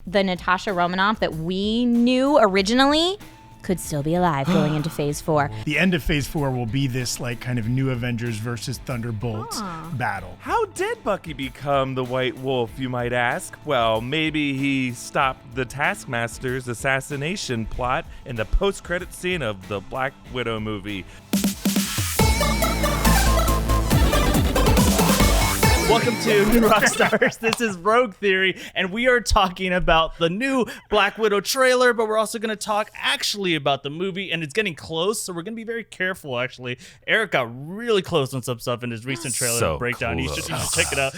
the Natasha Romanoff that we knew originally could still be alive going into Phase 4. The end of Phase 4 will be this like kind of new Avengers versus Thunderbolts battle. How did Bucky become the White Wolf, you might ask? Well, maybe he stopped the Taskmaster's assassination plot in the post-credit scene of the Black Widow movie. Welcome to Rockstars. This is Rogue Theory, and we are talking about the new Black Widow trailer, but we're also going to talk actually about the movie, and it's getting close, so we're going to be very careful, actually. Eric got really close on some stuff in his recent trailer breakdown. You should check it out.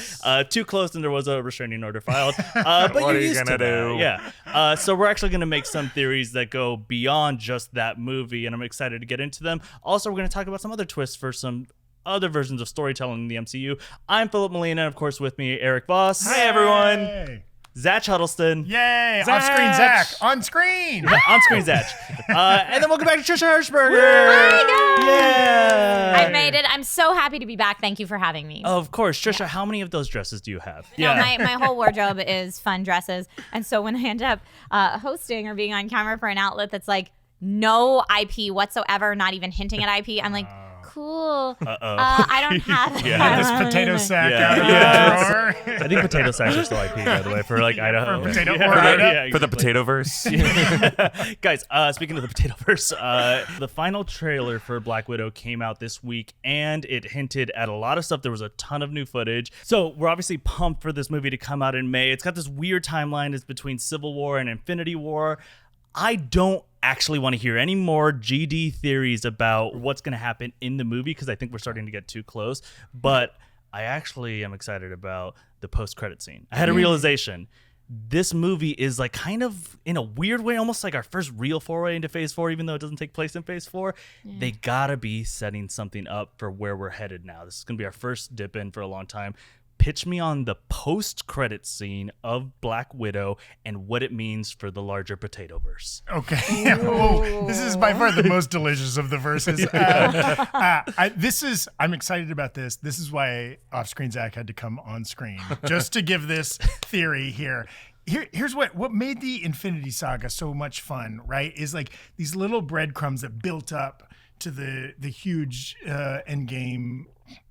Too close, and there was a restraining order filed. But what you're are you used going to do? Yeah. So we're actually going to make some theories that go beyond just that movie, and I'm excited to get into them. Also, we're going to talk about some other twists for some other versions of storytelling in the MCU. I'm Filup Molina, and of course with me, Erik Voss. Hi, everyone. Hey. Zach Huddleston. Yay! Zach. Off-screen Zach! On screen! On screen Zach. And then we'll go back to Trisha Hershberger. Hi, guys. Yeah. I made it. I'm so happy to be back. Thank you for having me. Of course. Trisha, how many of those dresses do you have? No, my whole wardrobe is fun dresses. And so when I end up hosting or being on camera for an outlet that's like no IP whatsoever, not even hinting at IP, I'm like, cool. I don't have it. This potato sack Yeah. out of Yeah. the drawer. I think potato sacks are still IP, by the way, for like Idaho. For potato- Yeah, or Idaho. yeah, For the exactly. Potato-verse. Guys, speaking of the Potato-verse, the final trailer for Black Widow came out this week, and it hinted at a lot of stuff. There was a ton of new footage. So we're obviously pumped for this movie to come out in May. It's got this weird timeline. It's between Civil War and Infinity War. I don't actually want to hear any more GD theories about what's going to happen in the movie because I think we're starting to get too close. But I actually am excited about the post-credit scene. I had a realization. This movie is like kind of in a weird way, almost like our first real foray into Phase 4, even though it doesn't take place in Phase 4. They gotta be setting something up for where we're headed now. This is gonna be our first dip in for a long time. Pitch me on the post-credit scene of Black Widow and what it means for the larger Potato-verse. Okay. Well, this is by far the most delicious of the verses. I'm excited about this. This is why Off-Screen Zach had to come on screen, just to give this theory here. Here's what made the Infinity Saga so much fun, right? Is like these little breadcrumbs that built up to the huge Endgame,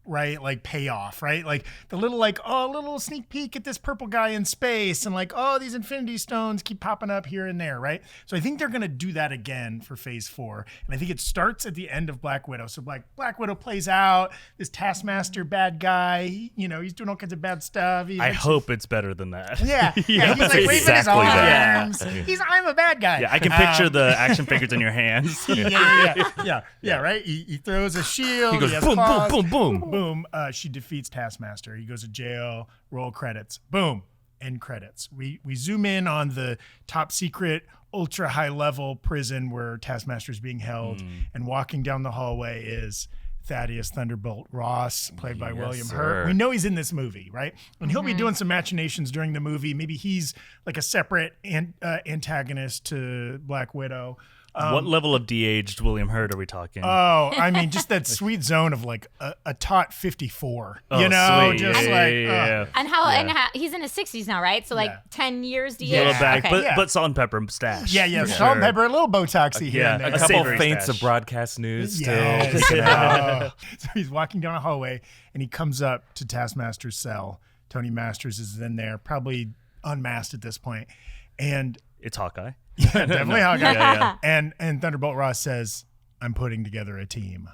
right? Like payoff, right? Like the little little sneak peek at this purple guy in space and like, oh, these Infinity Stones keep popping up here and there, right? So I think they're going to do that again for Phase 4. And I think it starts at the end of Black Widow. So Black Widow plays out this Taskmaster bad guy. He's doing all kinds of bad stuff. I hope it's better than that. Yeah. Yeah, He's like waving his exactly that. arms. I'm a bad guy. Yeah, I can picture the action figures in your hands. Yeah, right? He throws a shield. He goes has boom, claws. boom, boom, boom. Boom. She defeats Taskmaster. He goes to jail. Roll credits. Boom. End credits. We zoom in on the top secret, ultra high level prison where Taskmaster is being held, and walking down the hallway is Thaddeus Thunderbolt Ross, played by William Hurt. We know he's in this movie, right? And he'll be doing some machinations during the movie. Maybe he's like a separate antagonist to Black Widow. What level of de-aged William Hurt are we talking? Oh, I mean, just that sweet zone of like a taut 54. Oh, sweet. Just Yeah. And how he's in his 60s now, right? So like 10 years DH. Little back, Okay. but salt and pepper mustache. Yeah, For salt and sure. pepper, a little Botoxy here Yeah, and there. A couple savory feints stash. of broadcast news still. Yes. kicking out. So he's walking down a hallway and he comes up to Taskmaster's cell. Tony Masters is in there, probably unmasked at this point. And It's Hawkeye. definitely Hawkeye. Yeah. And Thunderbolt Ross says, I'm putting together a team.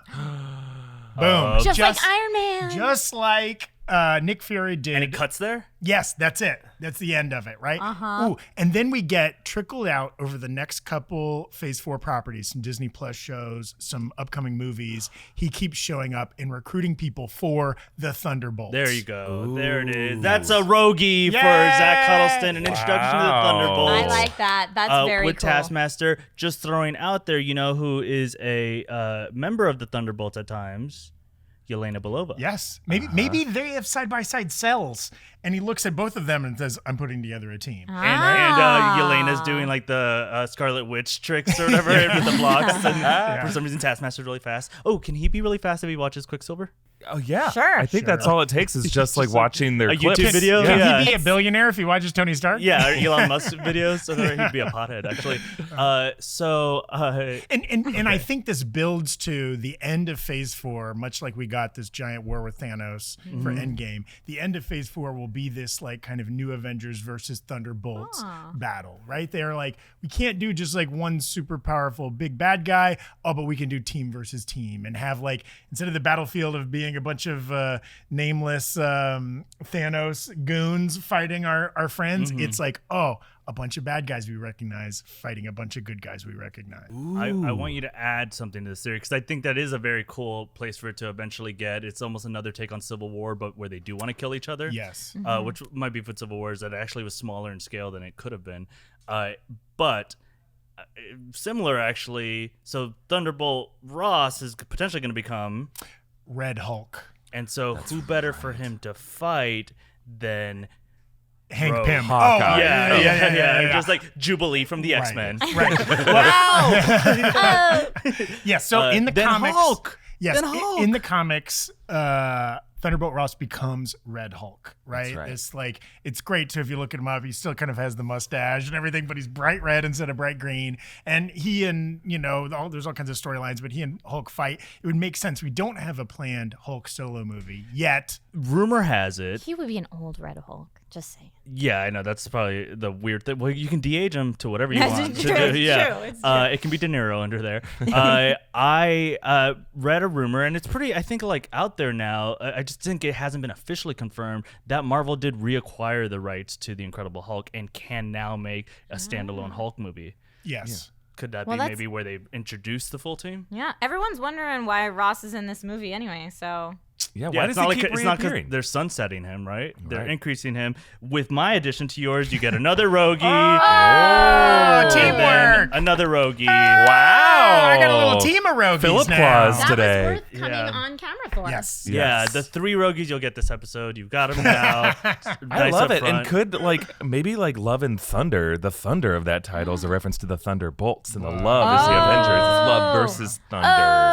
Boom. Just like Iron Man. Just like Nick Fury did. And it cuts there? Yes, that's it. That's the end of it, right? Ooh, and then we get trickled out over the next couple Phase 4 properties, some Disney Plus shows, some upcoming movies. He keeps showing up and recruiting people for the Thunderbolts. There you go. There it is. That's a rogie for Zach Huddleston, an introduction to the Thunderbolts. I like that. That's very with cool. Taskmaster. Just throwing out there, who is a member of the Thunderbolts at times? Yelena Belova. Yes. Maybe they have side-by-side cells, and he looks at both of them and says, I'm putting together a team. And Yelena's doing like the Scarlet Witch tricks or whatever with the blocks. And for some reason, Taskmaster's really fast. Oh, can he be really fast if he watches Quicksilver? Oh yeah, Sure. I think that's all it takes is just like watching their a clips. YouTube video. Yeah. Can he be a billionaire if he watches Tony Stark? Yeah, or Elon Musk videos. Or he'd be a pothead, actually. And I think this builds to the end of Phase 4, much like we got this giant war with Thanos for Endgame. The end of Phase 4 will be this like kind of new Avengers versus Thunderbolts battle, right? They're like, we can't do just like one super powerful big bad guy. Oh, but we can do team versus team and have like, instead of the battlefield of being a bunch of nameless Thanos goons fighting our friends, it's like, oh, a bunch of bad guys we recognize fighting a bunch of good guys we recognize. I want you to add something to this theory because I think that is a very cool place for it to eventually get. It's almost another take on Civil War, but where they do want to kill each other. Yes. Which might be for Civil War is that it actually was smaller in scale than it could have been. But similar, actually. So Thunderbolt Ross is potentially going to become Red Hulk. And so who better for him to fight than Hank Rogue. Pym. Hawkeye. Yeah. Just like Jubilee from the X-Men. Right. Yeah, so in the then comics. Hulk. Yes, Then Hulk. in the comics, Thunderbolt Ross becomes Red Hulk, right? That's right. It's like, it's great too if you look at him up. He still kind of has the mustache and everything, but he's bright red instead of bright green. And he and, there's all kinds of storylines, but he and Hulk fight. It would make sense. We don't have a planned Hulk solo movie yet. Rumor has it. He would be an old Red Hulk. Just saying. Yeah, I know. That's probably the weird thing. Well, you can de-age him to whatever you That's want. true, to do. it's Yeah. true, it's true. It can be De Niro under there. I read a rumor, and it's pretty, I think, like out there now. I just think it hasn't been officially confirmed that Marvel did reacquire the rights to The Incredible Hulk and can now make a standalone Hulk movie. Yes. Could that Well, be that's- maybe where they introduce the full team? Yeah, everyone's wondering why Ross is in this movie anyway, so... Yeah, Yeah, why it's does not he keep it's not because reappearing? they're sunsetting him, right? They're Right. increasing him. With my addition to yours, you get another Rogie. Oh, and then teamwork. another Rogie. Wow. I got a little team of rogues Philip now. Claus. That Today. was worth coming Yeah. on camera for. Yes. Yeah, Yes. the 3 Rogies you'll get this episode. You've got them now. I Nice love up it. And front. could maybe Love and Thunder, the thunder of that title is a reference to the Thunderbolts, and the love is the Avengers. It's love versus thunder.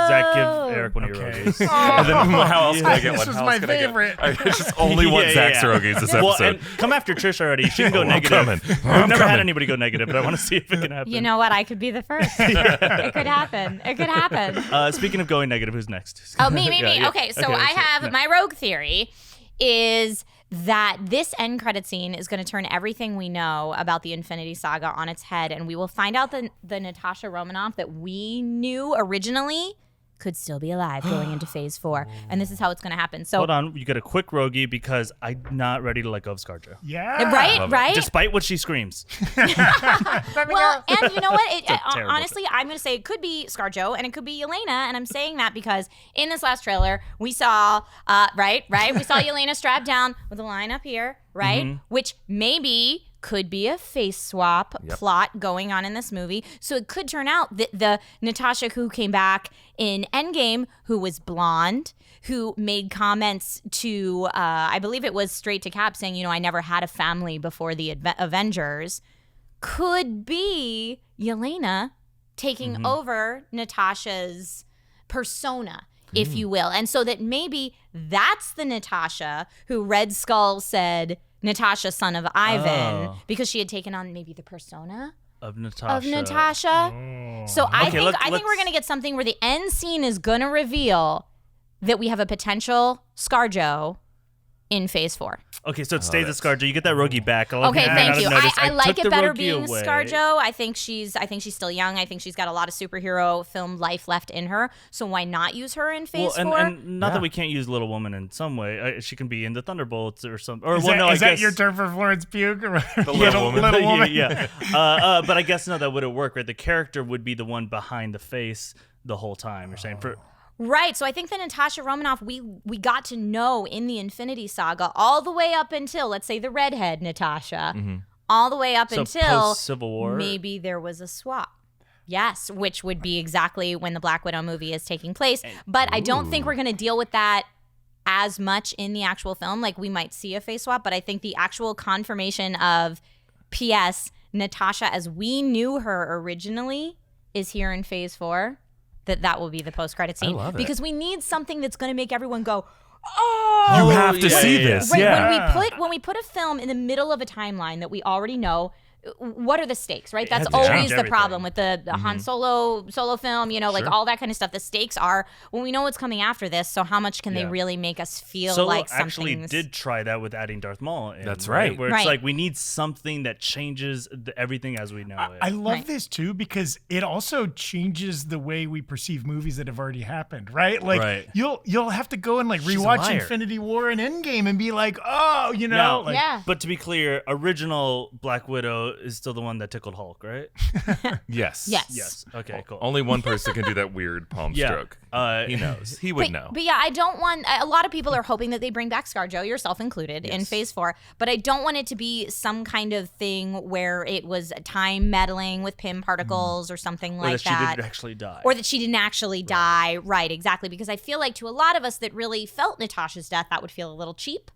Zach, give Eric one of your Okay. Rogies. And then how else can I get This one? was How my else can I get- favorite. I just only want Zach's Rogies this Well, episode. and come after Trish already. She can go I'm negative. coming. We've I'm never had coming. anybody go negative, but I want to see if it can happen. You know what? I could be the first. It could happen. It could happen. Speaking of going negative, who's next? Oh, me. Yeah. Okay, so Okay, I so- have no. my rogue theory is that this end credit scene is going to turn everything we know about the Infinity Saga on its head, and we will find out that the Natasha Romanoff that we knew originally could still be alive going into Phase 4, and this is how it's going to happen. So, Hold on, you get a quick Rogie because I'm not ready to let go of ScarJo. Yeah. right? Despite what she screams. Well, and you know what? terrible Honestly, I'm going to say it could be ScarJo and it could be Yelena, and I'm saying that because in this last trailer we saw, right? We saw Yelena strapped down with a line up here, right? Which maybe could be a face swap plot going on in this movie. So it could turn out that the Natasha who came back in Endgame, who was blonde, who made comments to, I believe it was straight to Cap saying, I never had a family before the Avengers, could be Yelena taking over Natasha's persona, if you will. And so that maybe that's the Natasha who Red Skull said, Natasha, son of Ivan, because she had taken on maybe the persona Of Natasha. of Natasha. So I think we're going to get something where the end scene is going to reveal that we have a potential ScarJo in Phase 4. Okay, so it stays at ScarJo. You get that Rogie back. I'll Okay, give thank another you. notice. I like took it the better Rogie being away. ScarJo. I think she's still young. I think she's got a lot of superhero film life left in her. So why not use her in Phase 4? And not that we can't use Little Woman in some way. She can be in the Thunderbolts or something. Or Is well, that, no, I is that guess your term for Florence Pugh? The Little Woman. Little Woman. yeah. But I guess no, that wouldn't work, right? The character would be the one behind the face the whole time. You're saying for. Right. So I think that Natasha Romanoff, we got to know in the Infinity Saga all the way up until, let's say, the redhead Natasha, all the way up So until post-Civil War? maybe there was a swap. Yes, which would be exactly when the Black Widow movie is taking place. But I don't think we're going to deal with that as much in the actual film. Like, we might see a face swap, but I think the actual confirmation of P.S. Natasha as we knew her originally is here in Phase 4. that will be the post-credit scene. love it. Because we need something that's going to make everyone go, oh! You have to see this. Right, Yeah. when we put a film in the middle of a timeline that we already know, what are the stakes, right? That's has to always change the everything. problem with the Han Solo film, like Sure. all that kind of stuff. The stakes are when we know what's coming after this, so how much can they really make us feel Solo like actually something's... did try that with adding Darth Maul in. That's right. Where it's Right. like we need something that changes everything as we know it. I love Right. this too because it also changes the way we perceive movies that have already happened, right? Like Right. you'll have to go and like a rewatch liar. Infinity War and Endgame and be like, oh, Now, like, Yeah. But to be clear, original Black Widow is still the one that tickled Hulk, right? Yes. Yes. Okay, cool. Only one person can do that weird palm Yeah. stroke. He knows. He would know. But yeah, I don't want. A lot of people are hoping that they bring back ScarJo, yourself included, in Phase 4. But I don't want it to be some kind of thing where it was time meddling with Pym particles or something Or like that she that. didn't actually die. Or that she didn't actually die. Right, exactly. Because I feel like to a lot of us that really felt Natasha's death, that would feel a little cheap.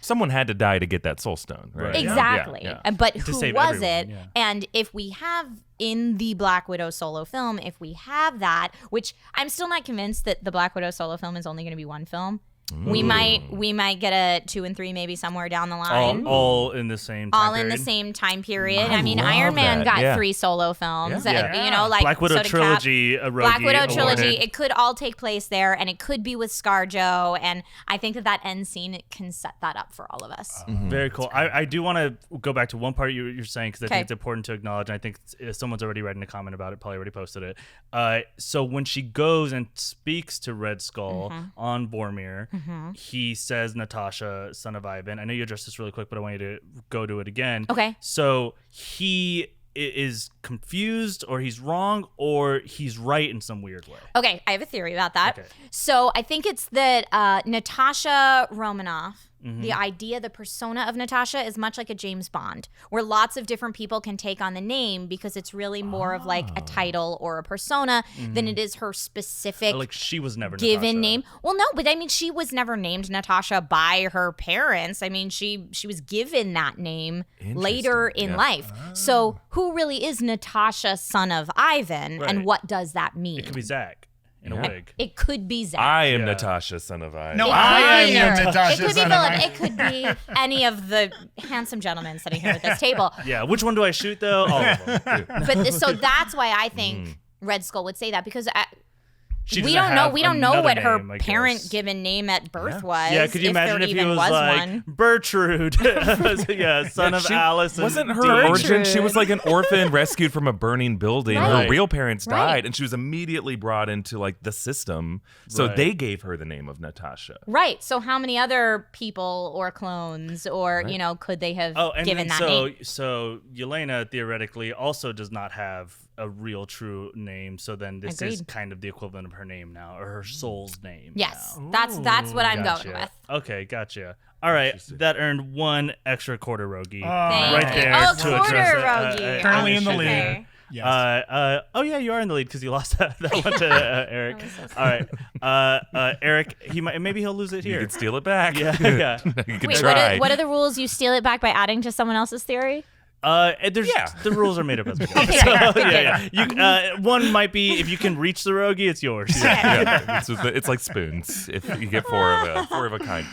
Someone had to die to get that soul stone, right? Right. Yeah. Exactly. Yeah. But who save was everyone, it? yeah. And if we have in the Black Widow solo film, if we have that, which I'm still not convinced that the Black Widow solo film is only going to be one film. We might get a 2 and 3 maybe somewhere down the line. all in the same time All in the period. same time period. I I mean, love Iron Man that. got Yeah. 3 solo films. Yeah. Like Black Widow so did Cap. trilogy. Black Widow trilogy. awarded. It could all take place there, and it could be with ScarJo. And I think that end scene can set that up for all of us. Very cool. I do want to go back to one part you're saying because I Okay. think it's important to acknowledge. And I think someone's already written a comment about it, probably already posted it. So when she goes and speaks to Red Skull on Boromir, he says, Natasha, son of Ivan. I know you addressed this really quick, but I want you to go to it again. Okay. So he is confused, or he's wrong, or he's right in some weird way. Okay, I have a theory about that. Okay. So I think it's that Natasha Romanoff, Mm-hmm. the idea, the persona of Natasha is much like a James Bond, where lots of different people can take on the name because it's really more of like a title or a persona than it is her specific Like she was never given Natasha. name. Well, no, but I mean, she was never named Natasha by her parents. I mean, she was given that name later in Yeah. life. So who really is Natasha, son of Ivan, Right. and what does that mean? It could be Zach in a wig. It could be Zach. I am Yeah. Natasha, son of I. No, It I could be am her. Natasha, It could be son of Philip. Ivan. It could be any of the handsome gentlemen sitting here at this table. Yeah, which one do I shoot though? All of them. But so that's why I think Red Skull would say that, because She we doesn't don't know. have We don't know another what her name, I parent guess. given name at birth was. Yeah, could you if there imagine if he even was like one. Bertrude? Yeah, son of She- Alice. And Wasn't her Dean. origin? She was like an orphan rescued from a burning building. Right. Her real parents died, Right. and she was immediately brought into like the system. So Right. they gave her the name of Natasha. Right. So how many other people or clones or could they have Oh, and given then that name? so Yelena theoretically also does not have a real true name. So then this is Agreed. kind of the equivalent of her name now, or her soul's name. Yes, now. that's what I'm Gotcha. going with. Okay, gotcha. All right, that earned 1 extra quarter Rogie. Thank Right you. there Oh, to quarter address it. Rogie. Currently in the Okay. lead. Yes. Oh yeah, you are in the lead because you lost that one to Eric. That was so All right, Eric. Maybe he'll lose it You here. could steal it back. Yeah, yeah. You could Wait, try. what are the rules? You steal it back by adding to someone else's theory? The rules are made up as we go. Okay, So, good. yeah. You, one might be if you can reach the Rogie, it's yours. Yeah, it's like spoons. If you get four of a kind.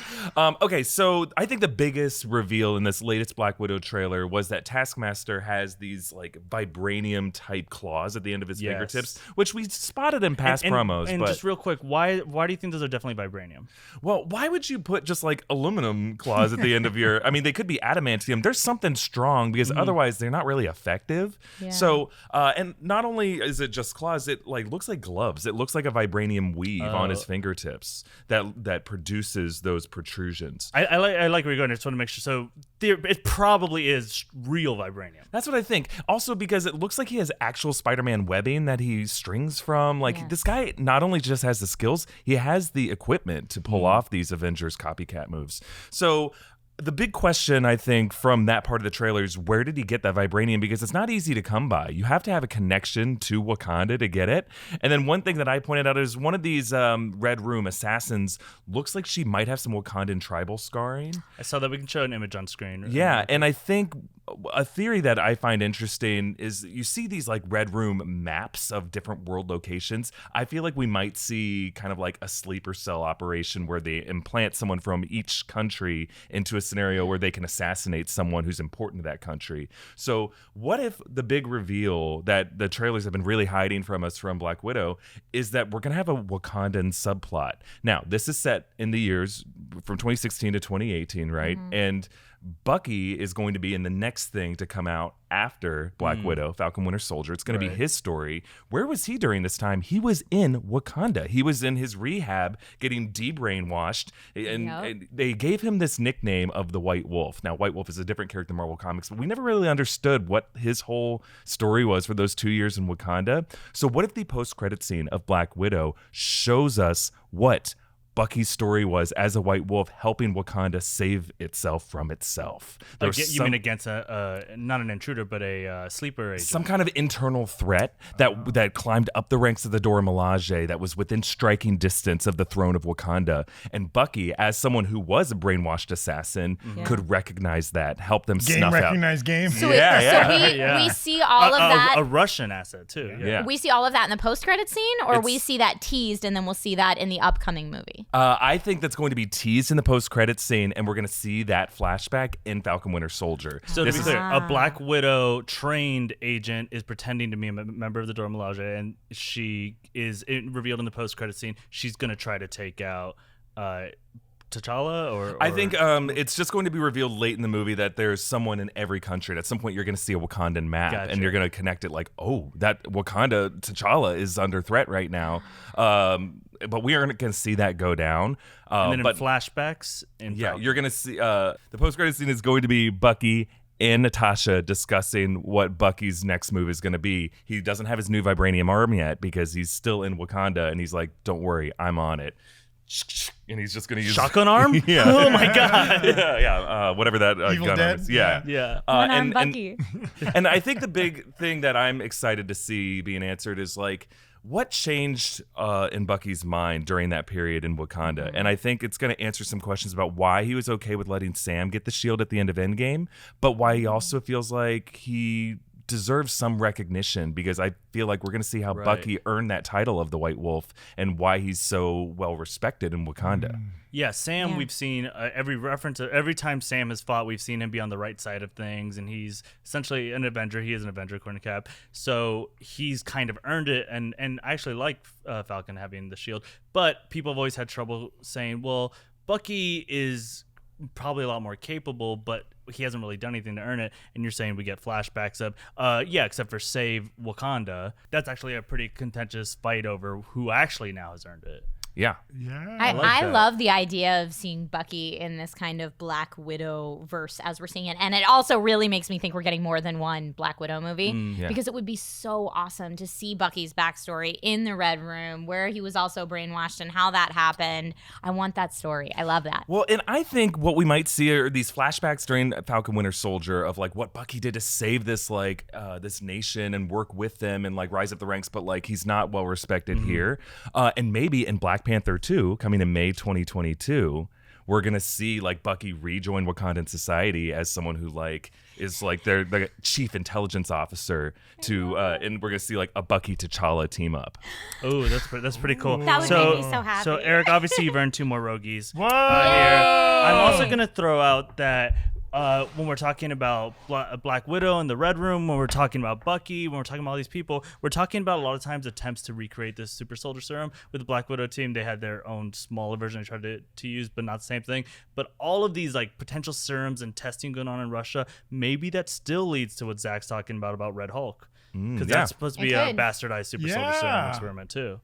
Okay, so I think the biggest reveal in this latest Black Widow trailer was that Taskmaster has these like vibranium type claws at the end of his Yes. fingertips, which we spotted in past promos. And but just real quick, why do you think those are definitely vibranium? well, why would you put just like aluminum claws at the end of your? I mean, they could be adamantium. There's something strong because otherwise they're not really effective. Yeah. So, and not only is it just claws, it like looks like gloves. It looks like a vibranium weave on his fingertips that produces those protrusions. I like where you're going. I just want to make sure. So it probably is real vibranium. That's what I think. Also, because it looks like he has actual Spider-Man webbing that he strings from. Like, Yeah. this guy not only just has the skills, he has the equipment to pull off these Avengers copycat moves. So the big question, I think, from that part of the trailer is where did he get that vibranium? Because it's not easy to come by. You have to have a connection to Wakanda to get it. And then one thing that I pointed out is one of these Red Room assassins looks like she might have some Wakandan tribal scarring. I saw that. We can show an image on screen. Yeah, and I think a theory that I find interesting is you see these like Red Room maps of different world locations. I feel like we might see kind of like a sleeper cell operation where they implant someone from each country into a scenario where they can assassinate someone who's important to that country. So what if the big reveal that the trailers have been really hiding from us from Black Widow is that we're going to have a Wakandan subplot? Now, this is set in the years from 2016 to 2018, right? And Bucky is going to be in the next thing to come out after Black Widow, Falcon Winter Soldier. It's going to be his story. Where was he during this time? He was in Wakanda. He was in his rehab getting de-brainwashed, and they gave him this nickname of the White Wolf. Now, White Wolf is a different character in Marvel Comics, but we never really understood what his whole story was for those 2 years in Wakanda. So what if the post-credit scene of Black Widow shows us what Bucky's story was as a White Wolf helping Wakanda save itself from itself? You mean against not an intruder, but a sleeper agent? Some kind of internal threat that climbed up the ranks of the Dora Milaje that was within striking distance of the throne of Wakanda. And Bucky, as someone who was a brainwashed assassin, could recognize that, help them snuff recognize out. game. So we see all of that. A Russian asset, too. Yeah. We see all of that in the post-credit scene, or we It's- see that teased and then we'll see that in the upcoming movie? I think that's going to be teased in the post-credits scene, and we're going to see that flashback in Falcon Winter Soldier. So to be clear, a Black Widow trained agent is pretending to be a member of the Dora Milaje, and she is revealed in the post-credit scene. She's going to try to take out T'Challa, or I think it's just going to be revealed late in the movie that there's someone in every country. And at some point, you're going to see a Wakandan map, and you're going to connect it like, oh, that Wakanda T'Challa is under threat right now. But we aren't going to see that go down. And then in flashbacks, you're going to see the post-credit scene is going to be Bucky and Natasha discussing what Bucky's next move is going to be. He doesn't have his new vibranium arm yet because he's still in Wakanda, and he's like, "Don't worry, I'm on it." And he's just going to use shotgun arm. Yeah. Oh my god. Whatever that Evil gun Dead? arm is. Yeah. Yeah. One-armed Bucky. And I think the big thing that I'm excited to see being answered is like, what changed in Bucky's mind during that period in Wakanda? And I think it's going to answer some questions about why he was okay with letting Sam get the shield at the end of Endgame, but why he also feels like he deserves some recognition, because I feel like we're going to see how Bucky earned that title of the White Wolf and why he's so well respected in Wakanda. Yeah, Sam, we've seen every time Sam has fought, we've seen him be on the right side of things, and he's essentially an Avenger. He is an Avenger, according to Cap. So he's kind of earned it, and I actually like Falcon having the shield. But people have always had trouble saying, well, Bucky is probably a lot more capable, but he hasn't really done anything to earn it. And you're saying we get flashbacks of except for Save Wakanda. That's actually a pretty contentious fight over who actually now has earned it. Yeah. I love the idea of seeing Bucky in this kind of Black Widow verse as we're seeing it. And it also really makes me think we're getting more than one Black Widow movie, because it would be so awesome to see Bucky's backstory in the Red Room, where he was also brainwashed and how that happened. I want that story. I love that. Well, and I think what we might see are these flashbacks during Falcon Winter Soldier of like what Bucky did to save this this nation and work with them and like rise up the ranks, but like he's not well respected here. And maybe in Black Panther 2, coming in May 2022, we're gonna see like Bucky rejoin Wakandan society as someone who like is like their chief intelligence officer and we're gonna see like a Bucky T'Challa team up. Oh, that's pretty cool. That would make me so happy. So Eric, obviously you've earned 2 more Rogies. Whoa! Here. I'm also gonna throw out that when we're talking about Black Widow in the Red Room, when we're talking about Bucky, when we're talking about all these people, we're talking about a lot of times attempts to recreate this super soldier serum. With the Black Widow team, they had their own smaller version they tried to use, but not the same thing. But all of these like potential serums and testing going on in Russia, maybe that still leads to what Zach's talking about Red Hulk. Because that's supposed to be a bastardized super soldier serum experiment too.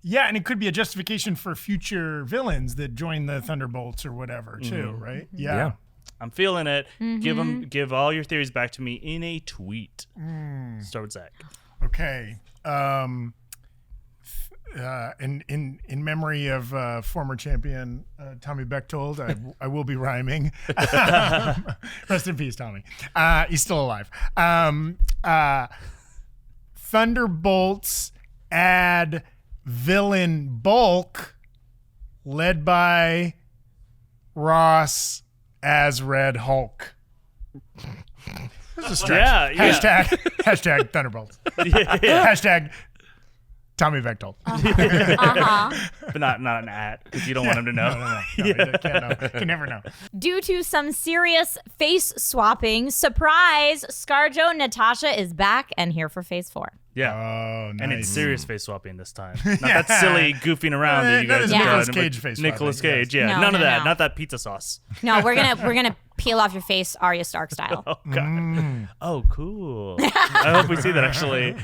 Yeah, and it could be a justification for future villains that join the Thunderbolts or whatever too, right? Yeah. I'm feeling it. Give all your theories back to me in a tweet. Start with Zach. Okay. In memory of former champion Tommy Bechtold, I will be rhyming. Rest in peace, Tommy. He's still alive. Thunderbolts add villain bulk, led by Ross as Red Hulk. This is a stretch. Hashtag Thunderbolts. Hashtag Tommy Bechtold. But not an at, because you don't want him to know. No, you can't know. You can never know. Due to some serious face swapping, surprise, ScarJo Natasha is back and here for Phase 4. Yeah. Oh, nice. And it's serious face swapping this time. Not that silly goofing around that you guys have done. Nicolas Cage face swapping. Nicolas Cage, yes. yeah. No, None of no, that. no. Not that pizza sauce. No, we're gonna peel off your face Arya Stark style. Oh, God. Oh, cool. I hope we see that, actually.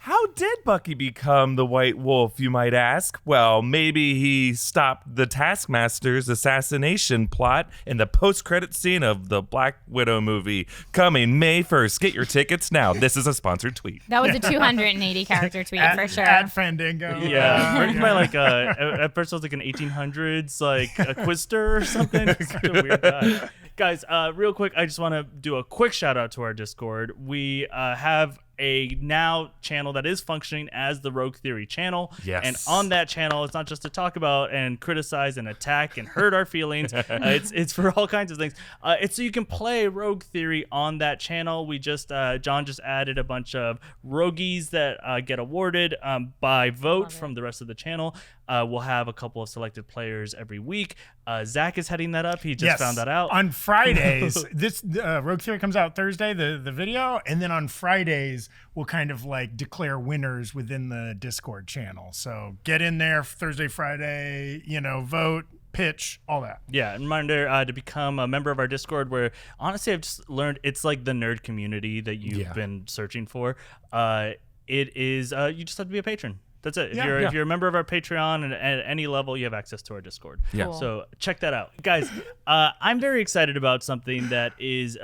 How did Bucky become the White Wolf, you might ask? Well, maybe he stopped the Taskmaster's assassination plot in the post-credit scene of the Black Widow movie, coming May 1st. Get your tickets now. This is a sponsored tweet. That was a 280 character tweet for sure. At Fandango. Yeah. Written by at first it was like an 1800s, like a Quister or something. It's such a weird guy. Guys, real quick, I just want to do a quick shout out to our Discord. We have a now channel that is functioning as the Rogue Theory channel. Yes. And on that channel, it's not just to talk about and criticize and attack and hurt our feelings. It's for all kinds of things. It's so you can play Rogue Theory on that channel. We just John just added a bunch of roguies that get awarded by vote from the rest of the channel. We'll have a couple of selected players every week. Zach is heading that up. He just found that out. On Fridays, this Rogue Theory comes out Thursday, the video, and then on Fridays, we'll kind of like declare winners within the Discord channel. So get in there Thursday, Friday, vote, pitch, all that. Yeah, and reminder to become a member of our Discord, where honestly I've just learned it's like the nerd community that you've been searching for. It is you just have to be a patron. That's it. If you're a member of our Patreon and at any level, you have access to our Discord. Yeah. Cool. So check that out. Guys, I'm very excited about something that is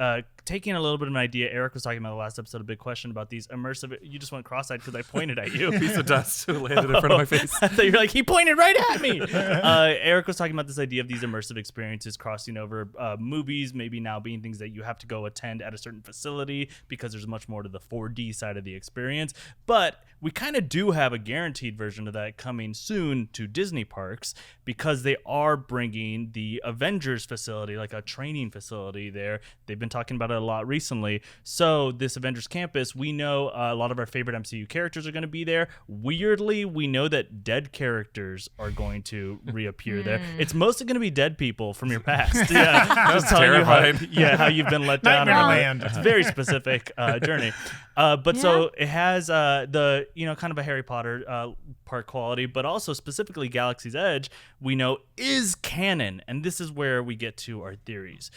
taking a little bit of an idea. Erik was talking about the last episode, a big question about these immersive. You just went cross-eyed because I pointed at you. Piece of dust landed in front of my face. I thought you were like, he pointed right at me. Erik was talking about this idea of these immersive experiences crossing over movies, maybe now being things that you have to go attend at a certain facility because there's much more to the 4D side of the experience. But we kind of do have a guaranteed version of that coming soon to Disney parks, because they are bringing the Avengers facility, like a training facility there. They've been talking about it a lot recently. So this Avengers Campus, we know a lot of our favorite MCU characters are going to be there. Weirdly, we know that dead characters are going to reappear there. It's mostly going to be dead people from your past. Yeah, just telling terrifying. you how you've been let down. Nightmareland. It's a very specific journey. So it has the kind of a Harry Potter part quality, but also specifically Galaxy's Edge, we know is canon, and this is where we get to our theories.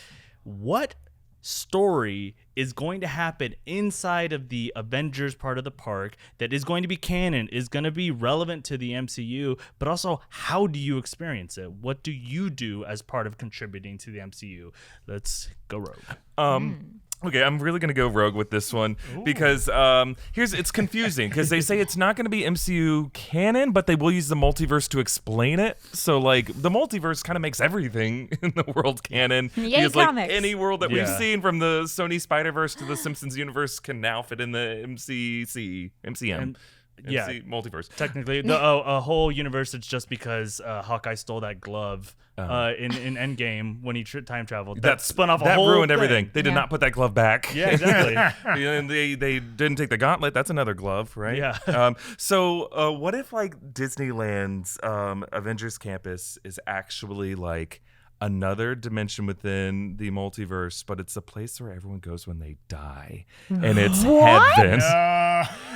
What story is going to happen inside of the Avengers part of the park that is going to be canon, is going to be relevant to the MCU, but also how do you experience it? What do you do as part of contributing to the MCU? Let's go rogue. Okay, I'm really going to go rogue with this one because it's confusing because they say it's not going to be MCU canon, but they will use the multiverse to explain it. So, like, the multiverse kind of makes everything in the world canon. Yay, because, like, comics. any world that we've seen, from the Sony Spider-Verse to the Simpsons universe, can now fit in the MCM. Multiverse. Technically, a whole universe. It's just because Hawkeye stole that glove in Endgame when he time traveled. That spun off a whole that ruined thing. everything. They did not put that glove back. Yeah, exactly. And they didn't take the gauntlet. That's another glove, right? Yeah. So what if like Disneyland's Avengers Campus is actually like another dimension within the multiverse, but it's a place where everyone goes when they die, and it's heaven.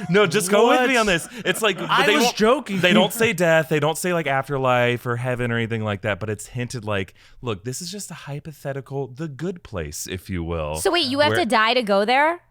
No, just go with me on this. It's like I was joking. They don't say death. They don't say like afterlife or heaven or anything like that. But it's hinted like, look, this is just a hypothetical, the good place, if you will. So wait, you have to die to go there?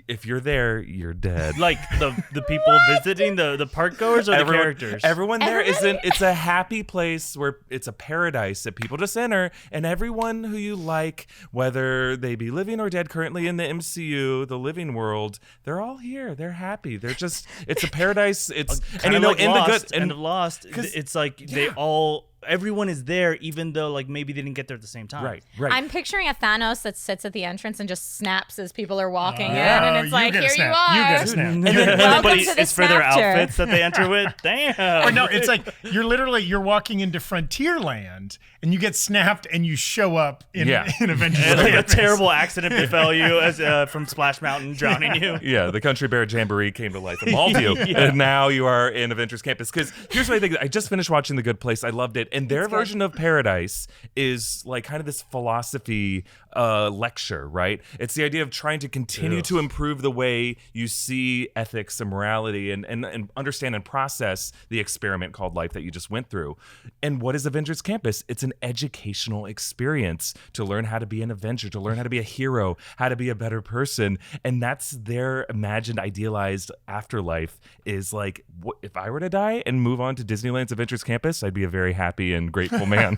If you're there, you're dead. Like the people visiting the park goers or the characters. Everyone there isn't. It's a happy place where it's a paradise that people just enter, and everyone who you like, whether they be living or dead currently in the MCU, the living world, they're all here. They're happy. They're just. It's a paradise. It's and like in Lost, the good end of Lost, it's like they all everyone is there, even though like maybe they didn't get there at the same time. Right. I'm picturing a Thanos that sits at the entrance and just snaps as people are walking in, Yeah. and it's like, get a here you snap. are. You get a snap. And Welcome but to the it's for their snapter. outfits that they enter with. Damn. Or no, it's like you're walking into Frontierland and you get snapped and you show up in Avengers. And like a Campus. terrible accident befell you as from Splash Mountain drowning you. Yeah, the Country Bear Jamboree came to life and mauled you, and now you are in Avengers Campus. Because here's what I think: I just finished watching The Good Place. I loved it, and their version of paradise is like kind of this philosophy lecture, right? It's the idea of trying to continue to improve the way you see ethics and morality, and understand and process the experiment called life that you just went through. And what is Avengers Campus? It's an educational experience to learn how to be an Avenger, to learn how to be a hero, how to be a better person. And that's their imagined, idealized afterlife is like, if I were to die and move on to Disneyland's Avengers Campus, I'd be a very happy and grateful man.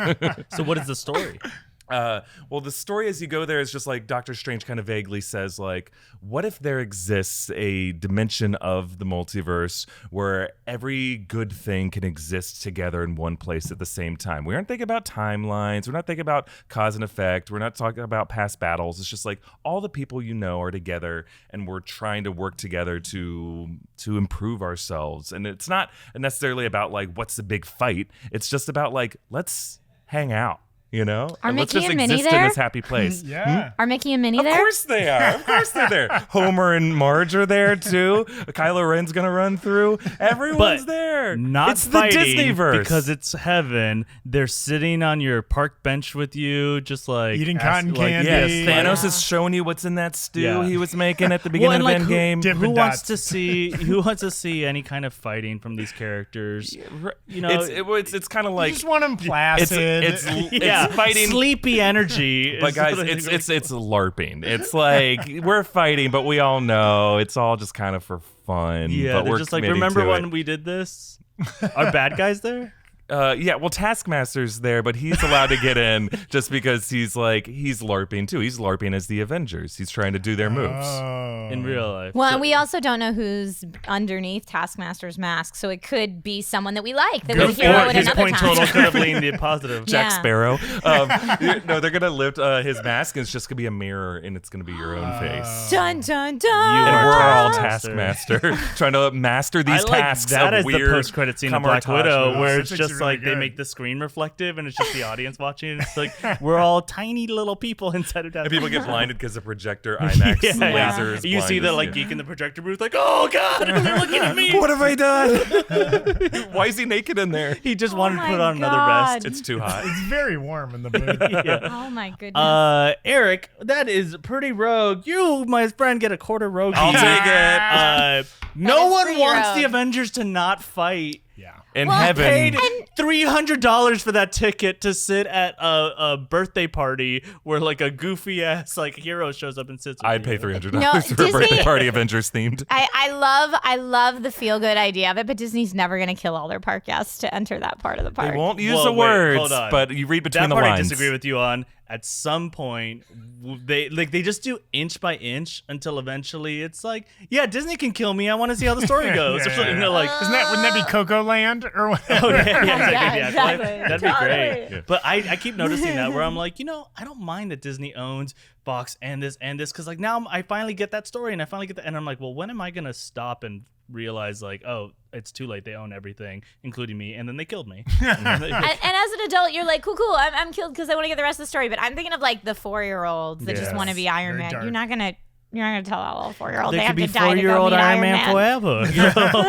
So what is the story? Well, the story as you go there is just like Doctor Strange kind of vaguely says, like, what if there exists a dimension of the multiverse where every good thing can exist together in one place at the same time? We aren't thinking about timelines. We're not thinking about cause and effect. We're not talking about past battles. It's just like all the people you know are together, and we're trying to work together to improve ourselves. And it's not necessarily about like what's the big fight. It's just about like, let's hang out. You know, Are and let's Mickey just and Minnie exist in there? this happy place. Yeah. Are Mickey and Minnie Of there? course they are. Of course they're there. Homer and Marge are there too. Kylo Ren's gonna run through. Everyone's But there. Not it's the fighting Disneyverse because it's heaven. They're sitting on your park bench with you, just like Eating cotton candy. Yes, Yeah. Thanos is showing you what's in that stew Yeah. he was making at the beginning Well, and, of like, Endgame. Dippin' Who wants Dots. to see any kind of fighting from these characters? You know, it's kind of You like just want them placid. it's fighting. sleepy energy. But is guys, what I it's think. LARPing. It's like we're fighting, but we all know it's all just kind of for fun. Yeah, but they're we're just like, committing remember to when it. we did this? Are bad guys there? Yeah, well, Taskmaster's there, but he's allowed to get in just because he's LARPing too. He's LARPing as the Avengers. He's trying to do their moves. Oh. In real life. Well, and we also don't know who's underneath Taskmaster's mask, so it could be someone that we like, that we Good hero point. at his another point time. total could have leaned the positive. Jack Yeah. Sparrow. No, they're gonna lift his mask, and it's just gonna be a mirror, and it's gonna be your own face. Dun dun dun. You And are we're all Taskmaster. Taskmaster, trying to master these I like tasks that of as the weird post-credit scene of Black camouflage Widow, moves. where That's it's just actually like really they good. make the screen reflective, and it's just the audience watching. It's like we're all tiny little people inside of And that. people get blinded because of projector IMAX lasers. You see blind the us, like yeah. geek in the projector booth, like, oh god, they're looking at me. What have I done? Why is he naked in there? He just Oh wanted to my put on another God. vest. It's too hot. It's very warm in the booth. Yeah. Oh my goodness. Eric, that is pretty rogue. You, my friend, get a quarter rogue. I'll take it. No is one pretty wants rogue. the Avengers to not fight. Yeah. In Well, heaven. Paid $300 for that ticket to sit at a birthday party where like a goofy ass like hero shows up and sits. With I'd pay you. $300 No, for a birthday Disney- party Avengers themed. I love the feel good idea of it, but Disney's never gonna kill all their park guests to enter that part of the park. They won't use Well, the wait, words, hold on. but you read between That the part lines. I disagree with you on. At some point, they just do inch by inch until eventually it's like, yeah, Disney can kill me. I want to see how the story goes. Or something, you know, like, Wouldn't that be Coco Land or whatever? oh yeah, Yeah, exactly. exactly. That'd be great. Totally. Yeah. But I keep noticing that where I'm like, I don't mind that Disney owns Fox and this because like now I finally get that story and I finally get that, and I'm like, well, when am I gonna stop and realize like, oh, it's too late. They own everything, including me, and then they killed me. And as an adult, you're like, cool, I'm killed because I want to get the rest of the story. But I'm thinking of like the 4-year-olds that just Yes. want to be Iron Very Man. dark. You're not gonna tell all 4-year-olds They they have could be to die to go 4-year-old meet Iron Man forever.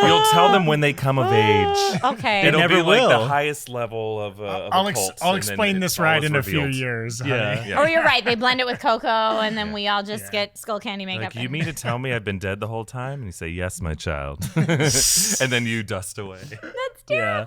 You'll tell them when they come of age. Okay. It'll never be like will. the highest level of I'll cult, I'll and then explain it's this ride always in a few revealed. years. Yeah. honey. Yeah. Oh, you're right. They blend it with Coco, and then we all just get skull candy makeup. Like, you mean to tell me I've been dead the whole time? And you say, yes, my child. And then you dust away. That's Yeah. terrifying.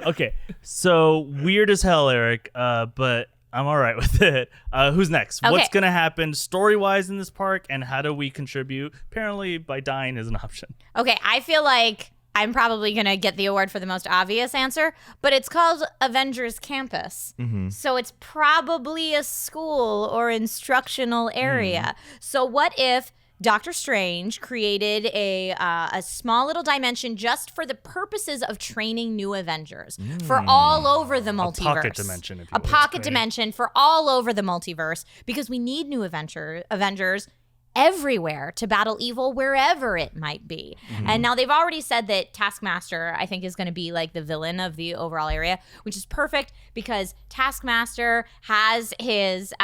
Okay, so weird as hell, Eric, but I'm all right with it. Who's next? Okay. What's going to happen story-wise in this park, and how do we contribute? Apparently, by dying is an option. Okay, I feel like I'm probably going to get the award for the most obvious answer, but it's called Avengers Campus. So it's probably a school or instructional area. So what if Doctor Strange created a small little dimension just for the purposes of training new Avengers for all over the multiverse. A pocket dimension, if you A will. pocket dimension for all over the multiverse, because we need new Avengers everywhere to battle evil wherever it might be. And now they've already said that Taskmaster, I think, is going to be like the villain of the overall area, which is perfect because Taskmaster has his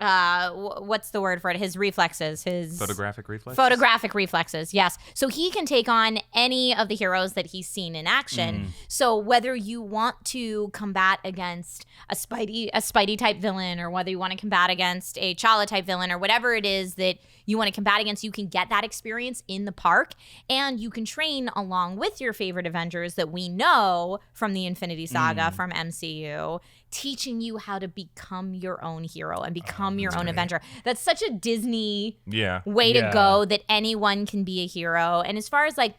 what's the word for it? His reflexes, his Photographic reflexes? Photographic reflexes, yes. So he can take on any of the heroes that he's seen in action. So whether you want to combat against a Spidey type villain, or whether you want to combat against a T'Challa type villain, or whatever it is that you want to combat against, you can get that experience in the park, and you can train along with your favorite Avengers that we know from the Infinity Saga, from MCU, teaching you how to become your own hero and become your own Avenger. That's such a Disney way to go, that anyone can be a hero. And as far as like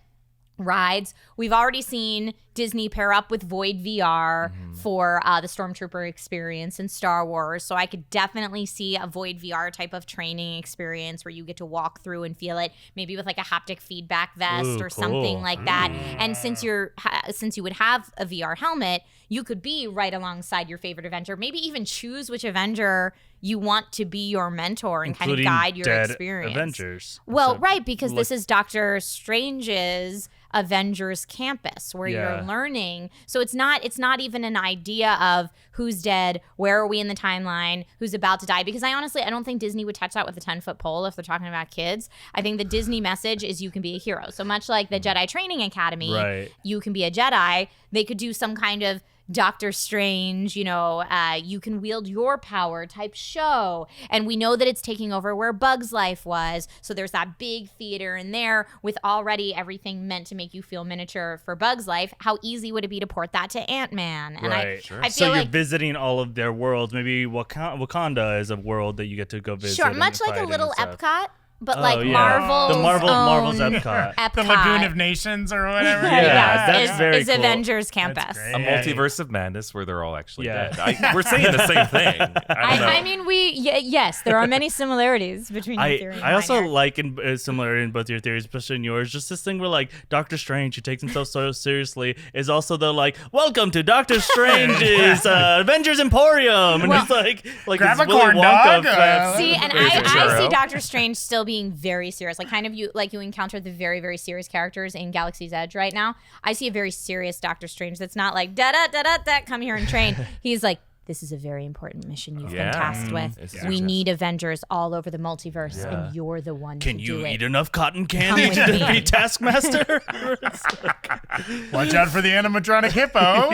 rides, we've already seen Disney pair up with Void VR for the Stormtrooper experience in Star Wars. So I could definitely see a Void VR type of training experience where you get to walk through and feel it, maybe with like a haptic feedback vest or something like that. And since you would have a VR helmet, you could be right alongside your favorite Avenger. Maybe even choose which Avenger you want to be your mentor and kind of guide your dead experience. Avengers. Well, So, right, because this is Doctor Strange's Avengers Campus, where you're learning. So it's not even an idea of who's dead, where are we in the timeline, who's about to die. Because I don't think Disney would touch that with a 10-foot pole if they're talking about kids. I think the Disney message is you can be a hero. So much like the Jedi Training Academy, you can be a Jedi. They could do some kind of Doctor Strange, you can wield your power type show. And we know that it's taking over where Bug's Life was. So there's that big theater in there with already everything meant to make you feel miniature for Bug's Life. How easy would it be to port that to Ant-Man? And I feel so like you're visiting all of their worlds. Maybe Wakanda is a world that you get to go visit. Sure, much like a little Epcot. Epcot. But like Marvel's Marvel's own Epcot. The Lagoon of Nations or whatever. That's very is cool. Avengers Campus. That's great. A multiverse of madness where they're all actually dead. We're saying the same thing. I mean, yes, there are many similarities between your theory and I also mine. like similar in both your theories, especially in yours. Just this thing where like Doctor Strange, who takes himself so seriously, is also the like, welcome to Doctor Strange's Avengers Emporium, and he's like grab this a Willy corn Wonka dog. See, and There's a I churro. see Doctor Strange still being very serious. Like kind of you encounter the very, very serious characters in Galaxy's Edge right now. I see a very serious Doctor Strange that's not like da-da-da-da-da, come here and train. He's like, this is a very important mission you've been tasked with. We need Avengers all over the multiverse, and you're the one Can to you do eat it. enough cotton candy with to me. defeat Taskmaster? Watch out for the animatronic hippo.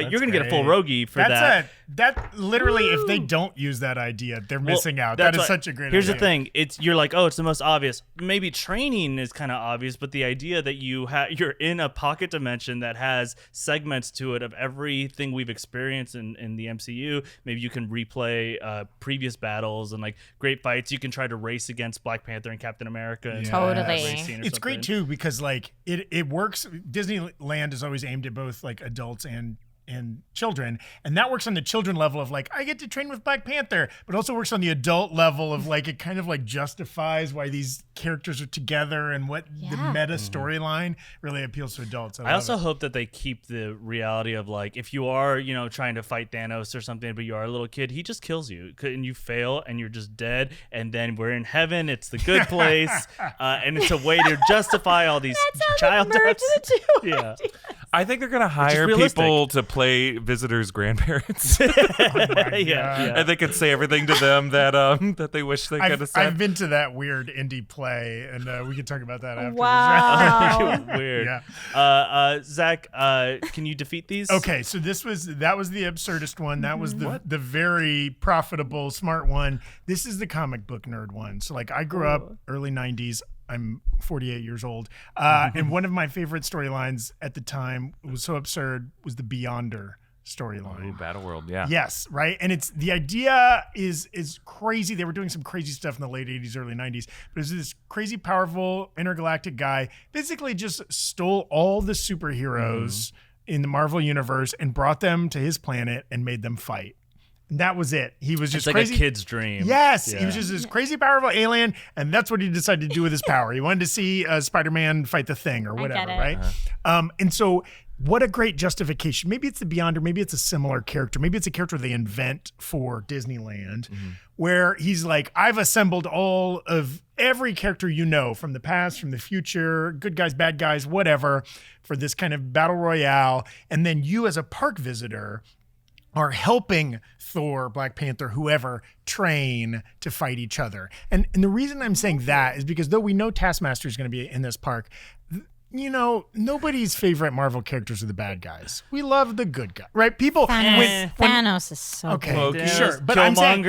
You're gonna get a full Rogie for that. That literally, if they don't use that idea, they're missing out. That is such a great idea. Here's the thing: you're like, oh, it's the most obvious. Maybe training is kind of obvious, but the idea that you're in a pocket dimension that has segments to it of everything we've experienced in the MCU. Maybe you can replay previous battles and like great fights. You can try to race against Black Panther and Captain America. And Totally. It's great too because like it works. Disneyland is always aimed at both like adults and children, and that works on the children level of like I get to train with Black Panther, but also works on the adult level of like it kind of like justifies why these characters are together and what the meta storyline really appeals to adults. I also hope that they keep the reality of like if you are trying to fight Thanos or something, but you are a little kid, he just kills you and you fail and you're just dead, and then we're in heaven. It's the good place, and it's a way to justify all these child deaths. Yeah. I think they're going to hire people to play visitors' grandparents. And they could say everything to them that they wish they could have said. I've been to that weird indie play, and we can talk about that after. Wow. Weird. Zach, can you defeat these? Okay, so that was the absurdist one. That was the very profitable, smart one. This is the comic book nerd one. So like I grew up early 90s. I'm 48 years old. And one of my favorite storylines at the time, it was so absurd, was the Beyonder storyline. Ooh, Battle World, yeah. Yes, right? And it's the idea is crazy. They were doing some crazy stuff in the late 80s, early 90s. But it was this crazy, powerful, intergalactic guy basically just stole all the superheroes in the Marvel universe and brought them to his planet and made them fight. That was it. He was just It's like crazy. a kid's dream. Yes, Yeah. he was just this crazy powerful alien, and that's what he decided to do with his power. He wanted to see Spider-Man fight the Thing or whatever, it. right? And so, what a great justification. Maybe it's the Beyonder, maybe it's a similar character, maybe it's a character they invent for Disneyland, where he's like, I've assembled all of every character you know from the past, from the future, good guys, bad guys, whatever, for this kind of battle royale, and then you as a park visitor are helping Thor, Black Panther, whoever, train to fight each other. And the reason I'm saying that is because though we know Taskmaster is going to be in this park, you know, nobody's favorite Marvel characters are the bad guys. We love the good guy, right? People. Thanos is so Okay, good. sure, but I'm saying,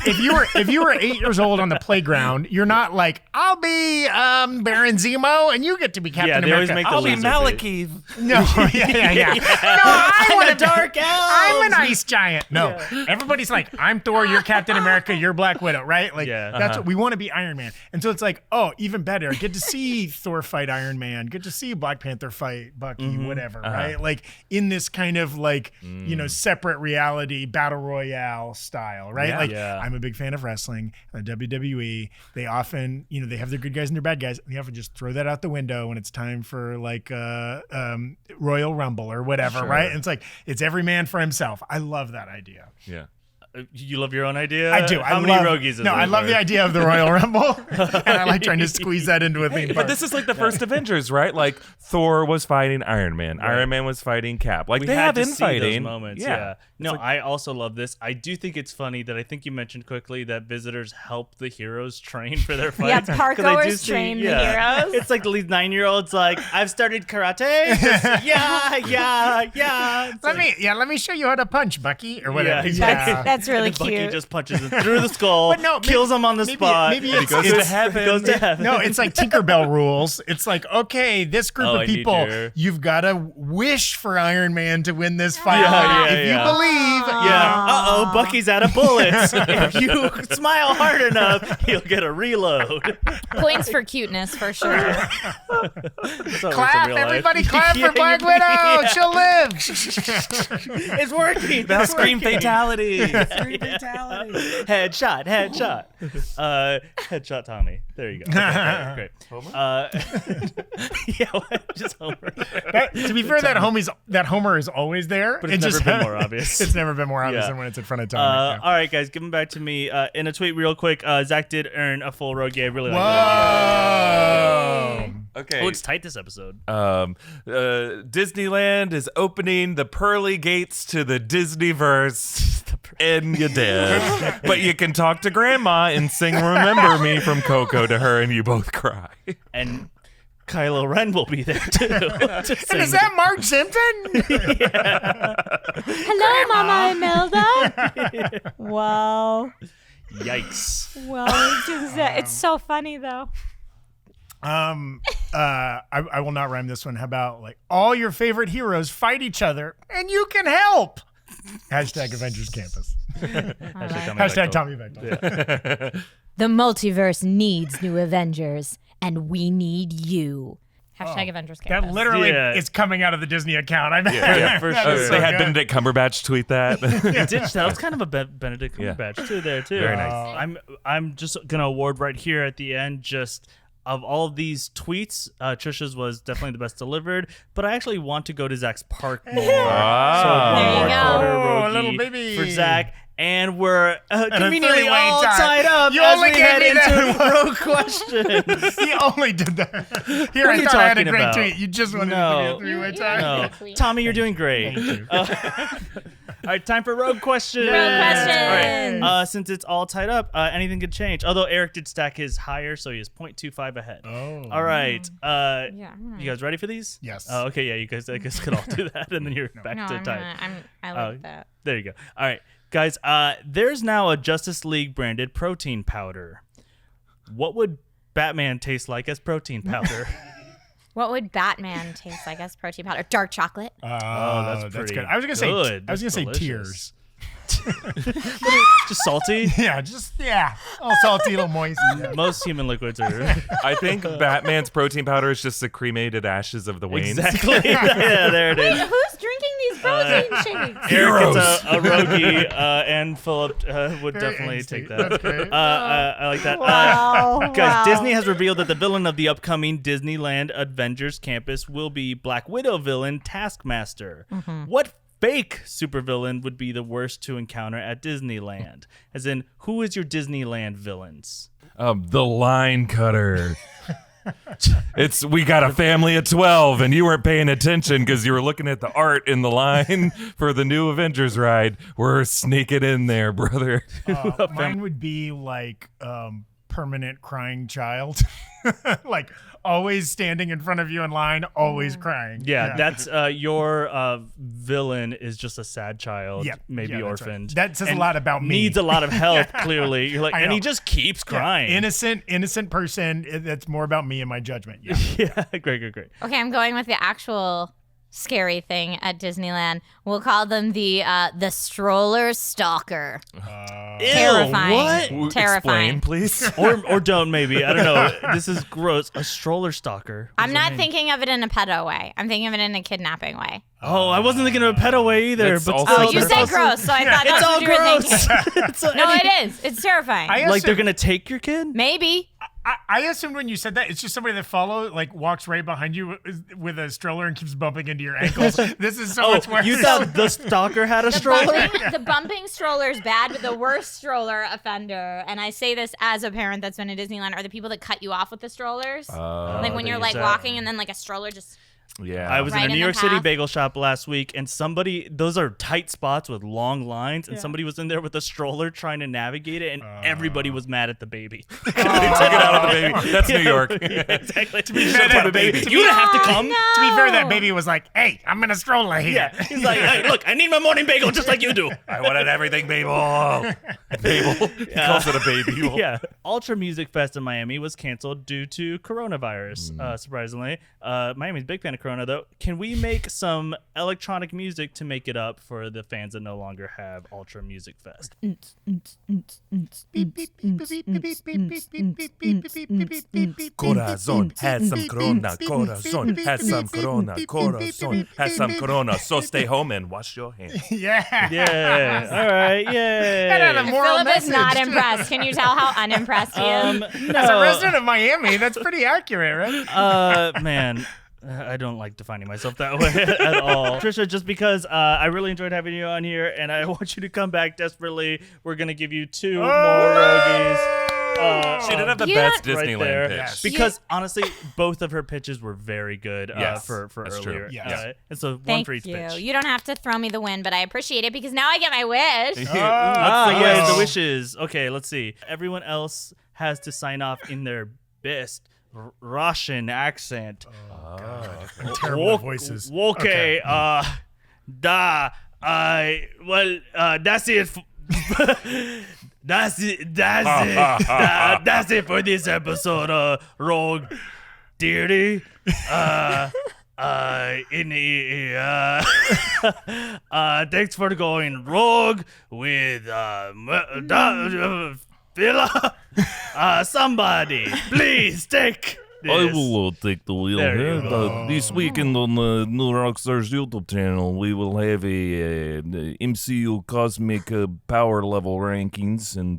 if you were 8 years old on the playground, you're not like, I'll be Baron Zemo and you get to be Captain they always America. make the I'll be loser Malekith. No, yeah. No, I want to dark elves. I'm an ice giant. No, everybody's like, I'm Thor, you're Captain America, you're Black Widow, right? Like, that's what we want to be Iron Man. And so it's like, oh, even better. Get to see Thor fight Iron Man. Get to see Black Panther fight Bucky, whatever, right? Like in this kind of like, you know, separate reality battle royale style, right? Yeah. Like Yeah. I'm a big fan of wrestling. WWE, they often, you know, they have their good guys and their bad guys. And they often just throw that out the window when it's time for like Royal Rumble or whatever, right? And it's like, it's every man for himself. I love that idea. Yeah. You love your own idea? I do. How many Rogies is No, there? I love the idea of the Royal Rumble. And I like trying to squeeze that into a theme park. But this is like the first Avengers, right? Like Thor was fighting Iron Man. Right. Iron Man was fighting Cap. Like We they had have to see infighting those moments. Yeah. No, I also love this. I do think it's funny that I think you mentioned quickly that visitors help the heroes train for their Yeah, fights. park 'Cause I do goers see- train the heroes. It's like these 9-year-olds like, I've started karate. Just, yeah. It's Let like- me show you how to punch, Bucky, or whatever. Yeah, exactly. That's really and Bucky cute. just punches him through the skull, But no, kills him on the spot. Maybe He goes to heaven. Goes to heaven. No, it's like Tinkerbell rules. It's like, okay, this group Oh, of I need people, your- you've got to wish for Iron Man to win this fight. Yeah, if you believe, Yeah. Uh-oh, Bucky's out of bullets. If you smile hard enough, he'll get a reload. Points for cuteness for sure. That's how it works in clap, real life. everybody clap Yeah, for Black you- Widow. yeah. She'll live. It's working. Now It's scream working. fatality. Headshot. Headshot Tommy. There you go. Okay, great. Yeah, just Homer. To be fair, that Homer is always there. But it's never been more obvious. It's never been more obvious Yeah. than when it's in front of Tommy. All right, guys, give them back to me. In a tweet real quick, Zach did earn a full Rogue. I really like Whoa. Okay. Oh, it's tight this episode. Disneyland is opening the pearly gates to the Disneyverse, and you did. But you can talk to Grandma and sing "Remember Me" from Coco to her, and you both cry. And Kylo Ren will be there too. And is that Mark Simpson? Hello, Mama Imelda. Wow. Yikes. Well, it's so funny though. I will not rhyme this one. How about like all your favorite heroes fight each other and you can help? Hashtag Avengers Campus. Hashtag Tommy Bechtel. The multiverse needs new Avengers, and we need you. Hashtag Avengers Campus. That literally Yeah. is coming out of the Disney account. I Yeah, for sure. They had Benedict Cumberbatch tweet that. That was kind of a Benedict Yeah. Cumberbatch too there too. Very nice. I'm just gonna award right here at the end just of all of these tweets, Trisha's was definitely the best delivered, but I actually want to go to Zach's park more. So Ah. one There you more go. quarter Oh, Rogie little baby. for Zach. And we're a conveniently three-way all tie. tied up You as only we gave head me that into rogue questions. He only did that. Here, What are I you thought I had a talking great about? tweet. You just wanted No. to be a three-way tie. No. Tommy, you're doing great. Thank you. All right, time for rogue questions. Rogue questions. All right. Since it's all tied up, anything could change. Although Eric did stack his higher, so he is 0.25 ahead. Oh. All right. Yeah. You guys ready for these? Yes. Oh, okay. Yeah, you guys, I guess, could all do that, and then you're back No, to I'm time. not. I like that. There you go. All right, guys. There's now a Justice League branded protein powder. What would Batman taste like as protein powder? What would Batman taste like as protein powder? Dark chocolate. that's pretty good. I was gonna good. say. I was gonna That's say delicious. tears. Just salty. All salty, a little moist. Yeah. Most human liquids are I think Batman's protein powder is just the cremated ashes of the Waynes. exactly. Yeah, there it is. Who's drinking these with protein shakes. Heroes. Eric gets a Rogi, and Filup would Very definitely angsty. take that. That's great. I like that. Wow. Guys, wow. Disney has revealed that the villain of the upcoming Disneyland Avengers Campus will be Black Widow villain Taskmaster. What fake supervillain would be the worst to encounter at Disneyland? As in, who is your Disneyland villains? The line cutter. We got a family of 12 and you weren't paying attention because you were looking at the art in the line for the new Avengers ride. We're sneaking in there, brother. Mine would be like permanent crying child. Like always standing in front of you in line, always crying. Yeah, that's your villain is just a sad child, Yeah, maybe yeah, that's right. orphaned. That says a and lot about me. Needs a lot of help, clearly. You're like, I and he know. just keeps crying. Innocent person. That's more about me and my judgment. Yeah. Yeah, great. Okay, I'm going with the actual scary thing at Disneyland. We'll call them the stroller stalker. Ew, Terrifying. what? Terrifying. Explain, please. Or don't maybe. I don't know. This is gross. A stroller stalker. What I'm does that not mean? thinking of it in a pedo way. I'm thinking of it in a kidnapping way. Oh, I wasn't thinking of a pedo way either. That's But also- Oh, still, you that's said also- gross, so I thought It's that's all what you were gross. thinking. It's No, it is. It's terrifying. like they're gonna take your kid. Maybe. I assumed when you said that, it's just somebody that walks right behind you with a stroller and keeps bumping into your ankles. This is so much worse. You thought the stalker had a stroller? The bumping stroller is bad, but the worst stroller offender, and I say this as a parent that's been to Disneyland, are the people that cut you off with the strollers. Like when they you're use like that. walking and then like a stroller just... Yeah. I was Right in a in New the York City path. bagel shop last week, and those are tight spots with long lines, and somebody was in there with a stroller trying to navigate it, and everybody was mad at the baby. They took it out of the baby. That's New York. Yeah, exactly. To be fair, that baby. baby- You don't have to come. No. To be fair, that baby was like, "Hey, I'm in a stroller here." Yeah, he's like, hey, look, I need my morning bagel just like you do. I wanted everything, Babel. Babel. He calls it a baby. Yeah. Ultra Music Fest in Miami was canceled due to coronavirus, surprisingly. Miami's a big fan of Corona, though. Can we make some electronic music to make it up for the fans that no longer have Ultra Music Fest? Corazon has some corona. Corazon has some corona. Corazon has some corona. So stay home and wash your hands. Yeah. Yeah. All right. That had a Yay. moral Philip is not message. impressed. Can you tell how unimpressed he is? As a resident of Miami, that's pretty accurate, right? Man. I don't like defining myself that way at all. Trisha, just because I really enjoyed having you on here and I want you to come back desperately, we're going to give you 2 more Rogies. She did have the You best don't- Right Disneyland there. pitch. Yes. Because honestly, both of her pitches were very good Yes, for that's earlier. true. Yes. And so one Thank for each you. pitch. You don't have to throw me the win, but I appreciate it because now I get my wish. Yes, the Oh. wishes. Okay, let's see. Everyone else has to sign off in their best Russian accent. And terrible voices. Okay, da, well, that's it. That's it. That's it for this episode. Rogue Dearly. Thanks for going rogue with Phila. Somebody, please take this. I will take the wheel There here. you go. This weekend on the new Rockstars YouTube channel, we will have a MCU Cosmic Power Level rankings, and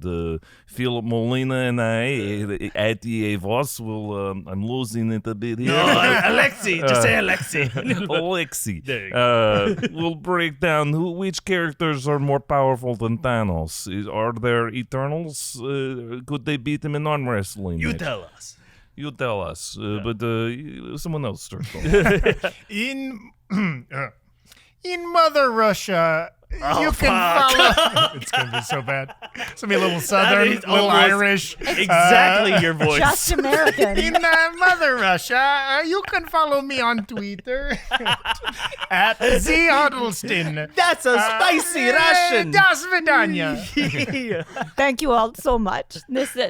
Filup Molina and I, Erik Voss, will. I'm losing it a bit here. No, Alexi. Just say Alexi. Alexi. There you We'll break down which characters are more powerful than Thanos. Are there Eternals? Could they beat him in arm wrestling? You match? tell us. You tell us, but someone else starts. In Mother Russia, you can fuck. follow. It's gonna be so bad. It's gonna be a little Southern, is a little almost Irish. Exactly your voice. Just American. In Mother Russia, you can follow me on Twitter at Z Huddleston. That's a spicy Russian. Das Vidanya. Thank you all so much.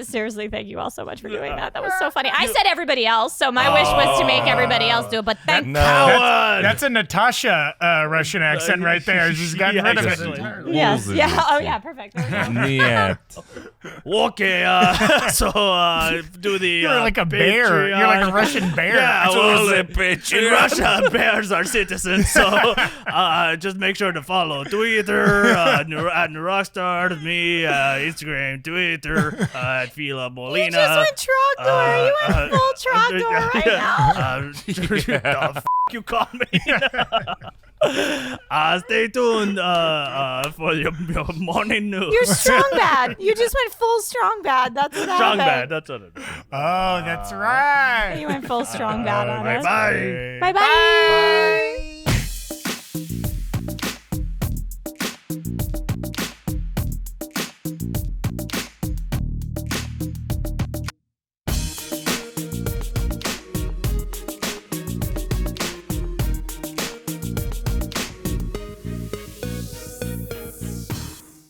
Seriously, thank you all so much for doing that. That was so funny. I said everybody else, so my wish was to make everybody else do it, but thank No. Coward. That's a Natasha Russian accent right there. She's got Yeah. rid of it Exactly. entirely. Yes. Yeah. Oh, yeah. Perfect. Niet. Okay, so do the You're like a bear. You're like a Russian bear. Yeah, well, in Patreon. Russia, bears are citizens, so just make sure to follow Twitter at Rockstars, me, Instagram, Twitter, at Filup Molina. You just went Trogdor. You went full Trogdor right now. The you call me? Stay tuned for your morning news. You're strong bad. You just went full strong bad. That's what Strong happened. bad. That's what it is. Oh, that's right. You went full strong bad on us. Bye. Bye bye.